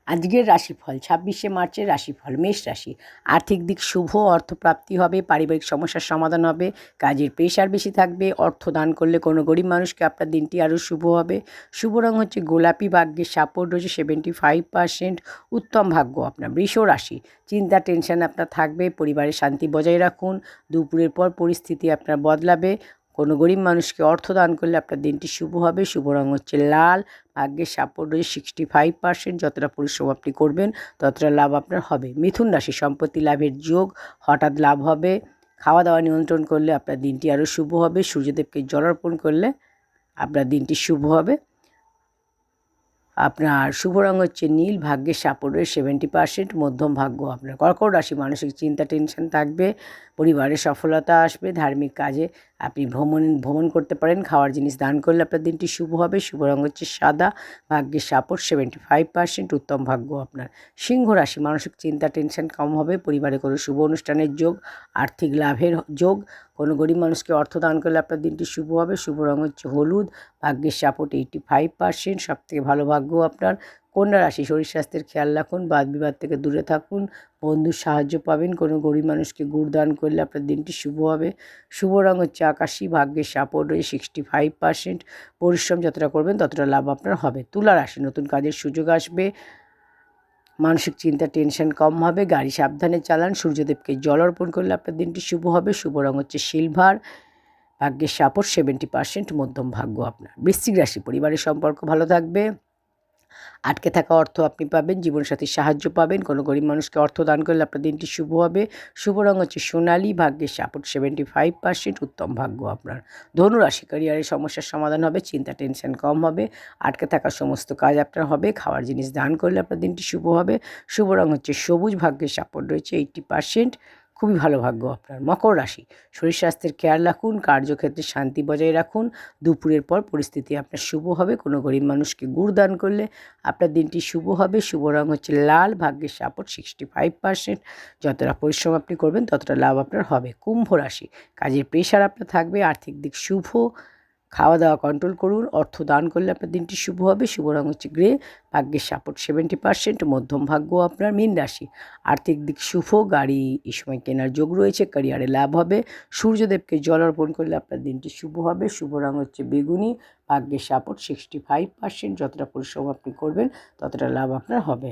আজকের রাশিফল 26শে মার্চের রাশিফল। মেষ রাশি। আর্থিক দিক শুভ, অর্থপ্রাপ্তি হবে, পারিবারিক সমস্যার সমাধান হবে, কাজের প্রেশার বেশি থাকবে, অর্থ দান করলে কোনো গরিব মানুষকে আপনার দিনটি আরও শুভ হবে। শুভ রং হচ্ছে গোলাপি, ভাগ্যের সাপোর্ট রয়েছে 75%, উত্তম ভাগ্য আপনার। বৃষ রাশি। চিন্তা টেনশন আপনার থাকবে, পরিবারের শান্তি বজায় রাখুন, দুপুরের পর পরিস্থিতি আপনার বদলাবে, কোনো গরিব মানুষকে অর্থ দান করলে আপনার দিনটি শুভ হবে। শুভ রং হচ্ছে লাল, ভাগ্যের সাপোর্ট রয়েছে 65%, যতটা পরিশ্রম আপনি করবেন ততটা লাভ আপনার হবে। মিথুন রাশি। সম্পত্তি লাভের যোগ, হঠাৎ লাভ হবে, খাওয়া দাওয়া নিয়ন্ত্রণ করলে আপনার দিনটি আরও শুভ হবে। সূর্যদেবকে জল অর্পণ করলে আপনার দিনটি শুভ হবে। আপনার শুভ রং হচ্ছে নীল, ভাগ্যের সাপোর্ট রয়েছে 70%, মধ্যম ভাগ্য আপনার। কর্কট রাশি। মানসিক চিন্তা টেনশন থাকবে, পরিবারের সফলতা আসবে, ধার্মিক কাজে আপনি ভ্রমণ করতে পারেন, খাওয়ার জিনিস দান করলে আপনার দিনটি শুভ হবে। শুভ রং হচ্ছে সাদা, ভাগ্যের সাপোর্ট 75%, উত্তম ভাগ্য আপনার। সিংহ রাশি। মানসিক চিন্তা টেনশন কম হবে, পরিবারে কোনো শুভ অনুষ্ঠানের যোগ, আর্থিক লাভের যোগ, কোনো গরিব মানুষকে অর্থ দান করলে আপনার দিনটি শুভ হবে। শুভ রং হচ্ছে হলুদ, ভাগ্যের সাপোর্ট 85%, সবথেকে ভালো ভাগ্য আপনার। কন্যা রাশি। শরীর স্বাস্থ্যের খেয়াল রাখুন, বাদ বিবাদ থেকে দূরে থাকুন, বন্ধুর সাহায্য পাবেন, কোনো গরিব মানুষকে গুড় দান করলে আপনার দিনটি শুভ হবে। শুভ রং হচ্ছে আকাশি, ভাগ্যের সাপোর্ট রয়েছে 65%, পরিশ্রম যতটা করবেন ততটা লাভ আপনার হবে। তুলা রাশি। নতুন কাজের সুযোগ আসবে, মানসিক চিন্তা টেনশন কম হবে, গাড়ি সাবধানে চালান, সূর্যদেবকে জল অর্পণ করলে আপনার দিনটি শুভ হবে। শুভ রং হচ্ছে সিলভার, ভাগ্যের সাপোর্ট 70%, মধ্যম ভাগ্য আপনার। বৃশ্চিক রাশি। পরিবারের সম্পর্ক ভালো থাকবে, আটকে থাকা অর্থ আপনি পাবেন, জীবনসাথীর সাহায্য পাবেন, কোনো গরিব মানুষকে অর্থ দান করলে আপনার দিনটি শুভ হবে। শুভ রং হচ্ছে সোনালি, ভাগ্যের সাপোর্ট 75%, উত্তম ভাগ্য আপনার। ধনুরাশি। ক্যারিয়ারের সমস্যার সমাধান হবে, চিন্তা টেনশন কম হবে, আটকে থাকা সমস্ত কাজ আপনার হবে, খাওয়ার জিনিস দান করলে আপনার দিনটি শুভ হবে। শুভ রং হচ্ছে সবুজ, ভাগ্যের সাপোর্ট রয়েছে 80%, খুবই ভালো ভাগ্য আপনার। মকর রাশি। শরীর স্বাস্থ্যের খেয়াল রাখুন, কার্যক্ষেত্রে শান্তি বজায় রাখুন, দুপুরের পর পরিস্থিতি আপনার শুভ হবে, কোনো গরিব মানুষকে গুড় দান করলে আপনার দিনটি শুভ হবে। শুভ রং হচ্ছে লাল, ভাগ্যের সাপোর্ট 65%, যতটা পরিশ্রম আপনি করবেন ততটা লাভ আপনার হবে। কুম্ভ রাশি। কাজের প্রেশার আপনার থাকবে, আর্থিক দিক শুভ, খাওয়া দাওয়া কন্ট্রোল করুন, অর্থ দান করলে আপনার দিনটি শুভ হবে। শুভ রং হচ্ছে গ্রে, ভাগ্যের সাপোর্ট 70%, মধ্যম ভাগ্য আপনার। মীন রাশি। আর্থিক দিক শুভ, গাড়ি এই সময় কেনার যোগ রয়েছে, ক্যারিয়ারে লাভ হবে, সূর্যদেবকে জল অর্পণ করলে আপনার দিনটি শুভ হবে। শুভ রং হচ্ছে বেগুনি, ভাগ্যের সাপোর্ট 65%, যতটা পরিশ্রম আপনি করবেন ততটা লাভ আপনার হবে।